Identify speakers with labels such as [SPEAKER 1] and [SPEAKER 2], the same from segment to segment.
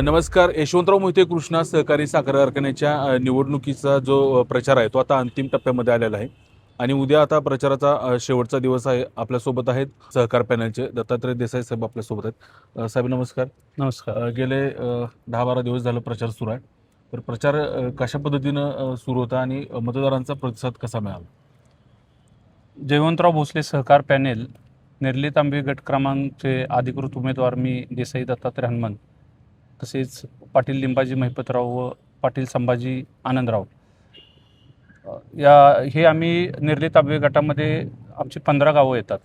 [SPEAKER 1] नमस्कार. यशवंतराव मोहिते कृष्णा सहकारी साखर कारखान्याच्या निवडणुकीचा जो प्रचार आहे तो आता अंतिम टप्प्यामध्ये आलेला आहे आणि उद्या आता प्रचाराचा शेवटचा दिवस आहे. आपल्यासोबत आहेत सहकार पॅनलचे दत्तात्रय देसाई साहेब आपल्यासोबत आहेत. साहेब नमस्कार.
[SPEAKER 2] नमस्कार.
[SPEAKER 1] गेले 10-12 दिवस झालं प्रचार सुरू आहे. तर प्रचार कशा पद्धतीनं सुरू होता आणि मतदारांचा प्रतिसाद कसा मिळाला?
[SPEAKER 2] जयवंतराव भोसले सहकार पॅनेल नेरली तांबे गट क्रमांकचे अधिकृत उमेदवार मी देसाई दत्तात्रय हनुमंत, तसेच पाटील लिंबाजी महिपतराव व पाटील संभाजी आनंदराव हे आम्ही नेरली तांबे गटामध्ये आमची 15 गावं येतात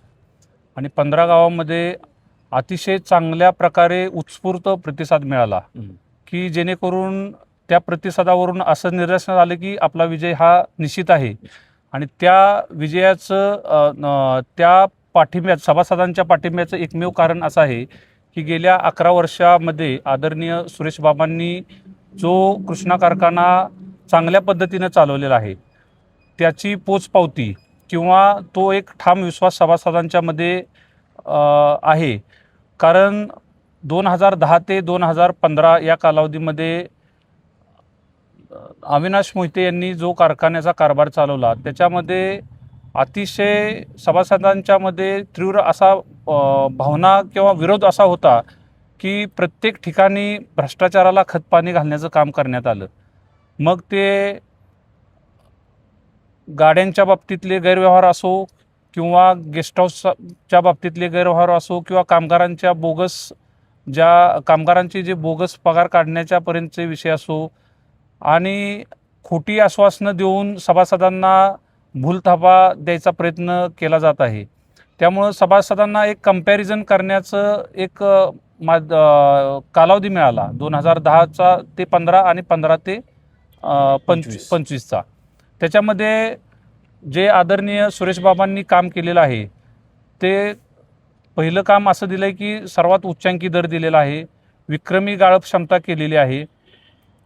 [SPEAKER 2] आणि 15 गावामध्ये अतिशय चांगल्या प्रकारे उत्स्फूर्त प्रतिसाद मिळाला की जेणेकरून त्या प्रतिसादावरून असं निदर्शनास आलं की आपला विजय हा निश्चित आहे. आणि त्या विजयाचं त्या पाठिंब्यात सभासदांच्या पाठिंब्याचं एकमेव कारण असं आहे की गेल्या 11 वर्षामध्ये आदरणीय सुरेश बाबांनी जो कृष्णा कारखाना चांगल्या पद्धतीनं चालवलेला आहे त्याची पोचपावती किंवा तो एक ठाम विश्वास सभासदांच्यामध्ये आहे. कारण 2010 ते 2015 या कालावधीमध्ये अविनाश मोहिते यांनी जो कारखान्याचा कारभार चालवला त्याच्यामध्ये अतिशय सभासदांच्यामध्ये तीव्र असा भावना किंवा विरोध असा होता की प्रत्येक ठिकाणी भ्रष्टाचाराला खतपाणी घालण्याचं काम करण्यात आलं. मग ते गाड्यांच्या बाबतीतले गैरव्यवहार असो किंवा गेस्ट हाऊसच्या बाबतीतले गैरव्यवहार असो किंवा कामगारांचे जे बोगस पगार काढण्याच्यापर्यंतचे विषय असो आणि खोटी आश्वासनं देऊन सभासदांना भूलथापा द्यायचा प्रयत्न केला जात आहे. त्यामुळं सभासदांना एक कंपॅरिझन करण्याचं एक कालावधी मिळाला 2010चा ते 15 आणि 15 ते 25चा. त्याच्यामध्ये जे आदरणीय सुरेश बाबांनी काम केलेलं आहे ते पहिलं काम असं दिलं आहे की सर्वात उच्चांकी दर दिलेला आहे, विक्रमी गाळप क्षमता केलेली आहे.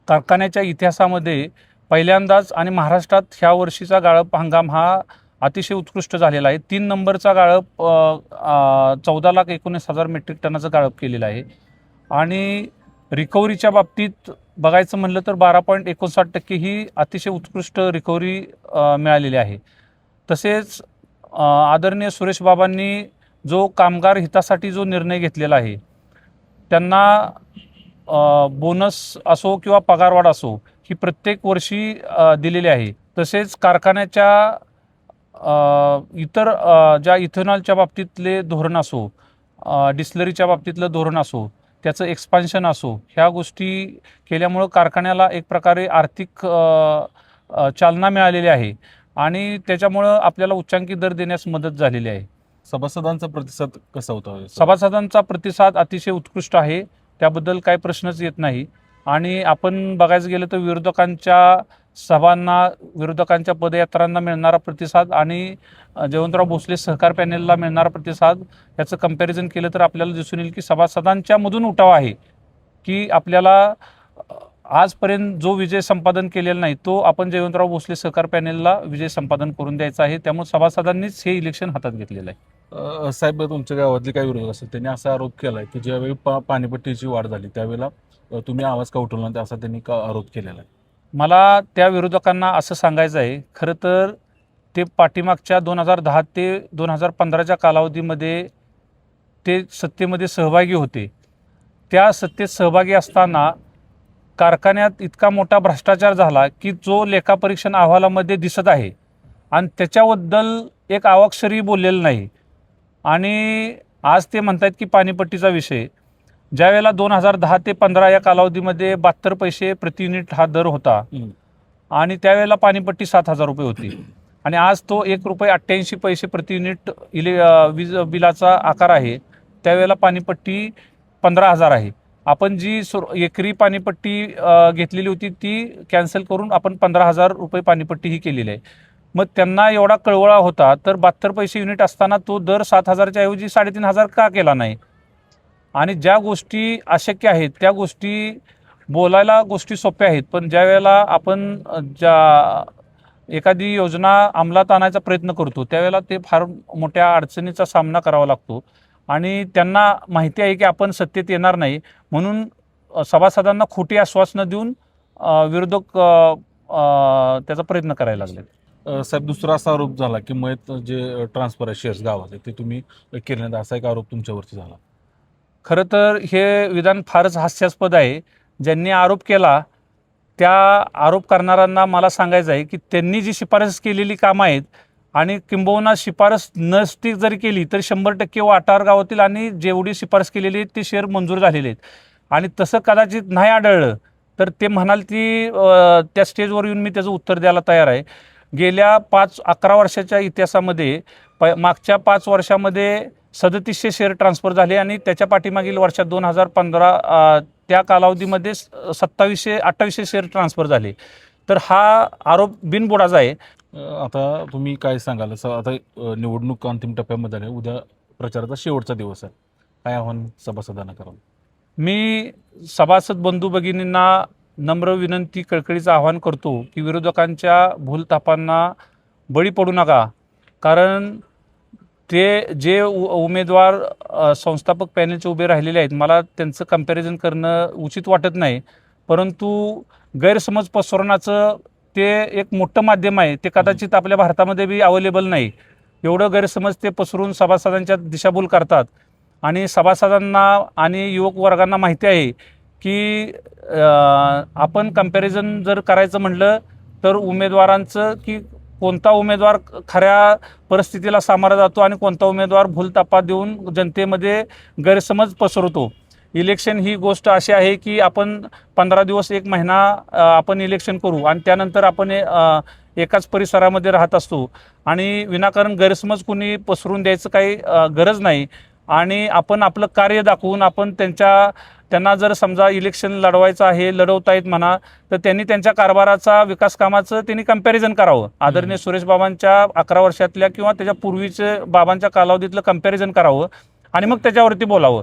[SPEAKER 2] कारखान्याच्या इतिहासामध्ये पहिल्यांदाच आणि महाराष्ट्रात ह्या वर्षीचा गाळप हंगाम हा अतिशय उत्कृष्ट झालेला आहे. 3 नंबरचा गाळप 14,19,000 मेट्रिक टनाचं गाळप केलेलं आहे. आणि रिकव्हरीच्या बाबतीत बघायचं म्हणलं तर 12.59% ही अतिशय उत्कृष्ट रिकव्हरी मिळालेली आहे. तसेच आदरणीय सुरेश बाबांनी जो कामगार हितासाठी जो निर्णय घेतलेला आहे त्यांना बोनस असो किंवा पगारवाढ असो ही प्रत्येक वर्षी दिलेली आहे. तसेच कारखान्याच्या इतर ज्या इथेनॉलच्या बाबतीतले धोरण असो, डिस्लरीच्या बाबतीतलं धोरण असो, त्याचं एक्सपान्शन असो, ह्या गोष्टी केल्यामुळं कारखान्याला एक प्रकारे आर्थिक चालना मिळालेली आहे आणि त्याच्यामुळं आपल्याला उच्चांकी दर देण्यास मदत झालेली आहे.
[SPEAKER 1] सभासदांचा प्रतिसाद कसा होता?
[SPEAKER 2] सभासदांचा प्रतिसाद अतिशय उत्कृष्ट आहे, त्याबद्दल काही प्रश्नच येत नाही. आणि आपण बघायचं गेलं तर विरोधकांच्या सभांना, विरोधकांच्या पदयात्रांना मिळणारा प्रतिसाद आणि जयवंतराव भोसले सहकार पॅनेलला मिळणारा प्रतिसाद याचं कंपॅरिझन केलं तर आपल्याला दिसून येईल की सभासदांच्यामधून उठाव आहे की आपल्याला आजपर्यंत जो विजय संपादन केलेला नाही तो आपण जयवंतराव भोसले सहकार पॅनेलला विजय संपादन करून द्यायचा आहे. त्यामुळे सभासदांनीच हे इलेक्शन हातात घेतलेलं आहे.
[SPEAKER 1] साहेब, तुमच्या गावातले काही विरोध असेल त्यांनी असा आरोप केला आहे की ज्यावेळी पाणीपट्टीची वाढ झाली त्यावेळेला तुम्ही आवाज का उठवला नाही असा त्यांनी आरोप केलेला आहे.
[SPEAKER 2] मला त्या विरोधकांना असं सांगायचं आहे, खरं तर ते पाठीमागच्या 2010 ते 2015च्या कालावधीमध्ये ते सत्तेमध्ये सहभागी होते. त्या सत्तेत सहभागी असताना कारखान्यात इतका मोठा भ्रष्टाचार झाला की जो लेखापरीक्षण अहवालामध्ये दिसत आहे आणि त्याच्याबद्दल एक अवाक्षरही बोललेलं नाही. आणि आज ते म्हणतात की पाणीपट्टीचा विषय, ज्यावेळेला 2010 ते 15 या कालावधीमध्ये 72 पैसे प्रति युनिट हा दर होता आणि त्यावेळेला पाणीपट्टी 7,000 रुपये होती आणि आज तो ₹1.88 प्रति युनिट वीज बिलाचा आकार आहे. त्यावेळेला पाणीपट्टी 15,000 आहे. आपण जी एकरी पाणीपट्टी घेतलेली होती ती कॅन्सल करून आपण 15,000 रुपये पाणीपट्टी ही केलेली आहे. मग त्यांना एवढा कळवळा होता तर 72 पैसे युनिट असताना तो दर 7,000च्या ऐवजी 3,500 का केला नाही? आणि ज्या गोष्टी अशक्य आहेत त्या गोष्टी बोलायला गोष्टी सोप्या आहेत, पण ज्या वेळेला आपण एखादी योजना अंमलात आणायचा प्रयत्न करतो त्यावेळेला ते फार मोठ्या अडचणीचा सामना करावा लागतो. आणि त्यांना माहिती आहे की आपण सत्तेत येणार नाही, म्हणून सभासदांना खोटी आश्वासनं देऊन विरोधक त्याचा प्रयत्न करायला लागले.
[SPEAKER 1] साहेब, दुसरा असा आरोप झाला की मयत जे ट्रान्सफर आहे शेअर्स गावाचे ते तुम्ही केले नाहीत, असा एक आरोप तुमच्यावरती झाला.
[SPEAKER 2] खरं तर हे विधान फारच हास्यास्पद आहे. ज्यांनी आरोप केला त्या आरोप करणाऱ्यांना मला सांगायचं आहे की त्यांनी जी शिफारस केलेली कामं आहेत आणि किंबहुना शिफारस नसती जरी केली तरी 100% वाटार गावातील आणि जेवढी शिफारस केलेली आहे ते शेअर मंजूर झालेले आहेत. आणि तसं कदाचित नाही आढळलं तर ते म्हणाल ती त्या स्टेजवर येऊन मी त्याचं उत्तर द्यायला तयार आहे. गेल्या 11 वर्षाच्या इतिहासामध्ये मागच्या 5 वर्षामध्ये 3700 शेअर ट्रान्सफर झाले आणि त्याच्या पाठीमागील वर्षात 2015 त्या कालावधीमध्ये 2800 शेअर ट्रान्सफर झाले. तर हा आरोप बिनबुडाचा आहे.
[SPEAKER 1] आता तुम्ही काय सांगाल, आता निवडणूक अंतिम टप्प्यामध्ये आहे, उद्या प्रचाराचा शेवटचा दिवस आहे, काय आव्हान सभासदांना करावं?
[SPEAKER 2] मी सभासद बंधू भगिनींना नम्र विनंती, कळकळीचं आवाहन करतो की विरोधकांच्या भूलथापांना बळी पडू नका. कारण ते जे उमेदवार संस्थापक पॅनेलचे उभे राहिलेले आहेत, मला त्यांचं कंपॅरिझन करणं उचित वाटत नाही, परंतु गैरसमज पसरवण्याचं ते एक मोठं माध्यम आहे. ते कदाचित आपल्या भारतामध्ये बी अवेलेबल नाही. एवढं गैरसमज ते पसरून सभासदांच्या दिशाभूल करतात. आणि सभासदांना आणि युवक वर्गांना माहिती आहे की आपण कंपॅरिझन जर करायचं म्हटलं तर उमेदवारांचं की कोणता उमेदवार खऱ्या परिस्थितीला सामोरा जातो आणि कोणता उमेदवार भूलथापा देऊन जनतेमध्ये गैरसमज पसरवतो. इलेक्शन ही गोष्ट अशी आहे की आपण 15 दिवस 1 महिना आपण इलेक्शन करू आणि त्यानंतर आपण एकाच परिसरामध्ये राहत असतो आणि विनाकारण गैरसमज कोणी पसरून द्यायचं काही गरज नाही. आणि आपण आपलं कार्य दाखवून आपण त्यांना जर समजा इलेक्शन लढवायचं आहे, लढवतायत म्हणा, तर त्यांनी त्यांच्या कारभाराचा विकास कामाचं त्यांनी कंपॅरिझन करावं. आदरणीय सुरेश बाबांच्या 11 वर्षातल्या किंवा त्याच्या पूर्वीचे बाबांच्या कालावधीतलं कंपॅरिझन करावं आणि मग त्याच्यावरती बोलावं.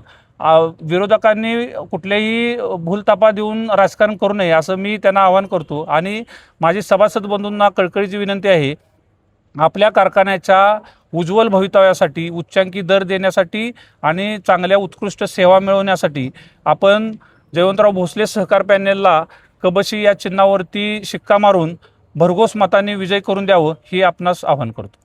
[SPEAKER 2] विरोधकांनी कुठल्याही भूलथापा देऊन राजकारण करू नये असं मी त्यांना आवाहन करतो. आणि माझी सभासद बंधूंना कळकळीची विनंती आहे, आपल्या कारखान्याच्या उज्ज्वल भवितव्यासाठी, उच्चांकी दर देण्यासाठी आणि चांगल्या उत्कृष्ट सेवा मिळवण्यासाठी आपण जयवंतराव भोसले सहकार पॅनेलला कबशी या चिन्हावरती शिक्का मारून भरघोस मतांनी विजय करून द्यावं, ही आपणास आवाहन करतो.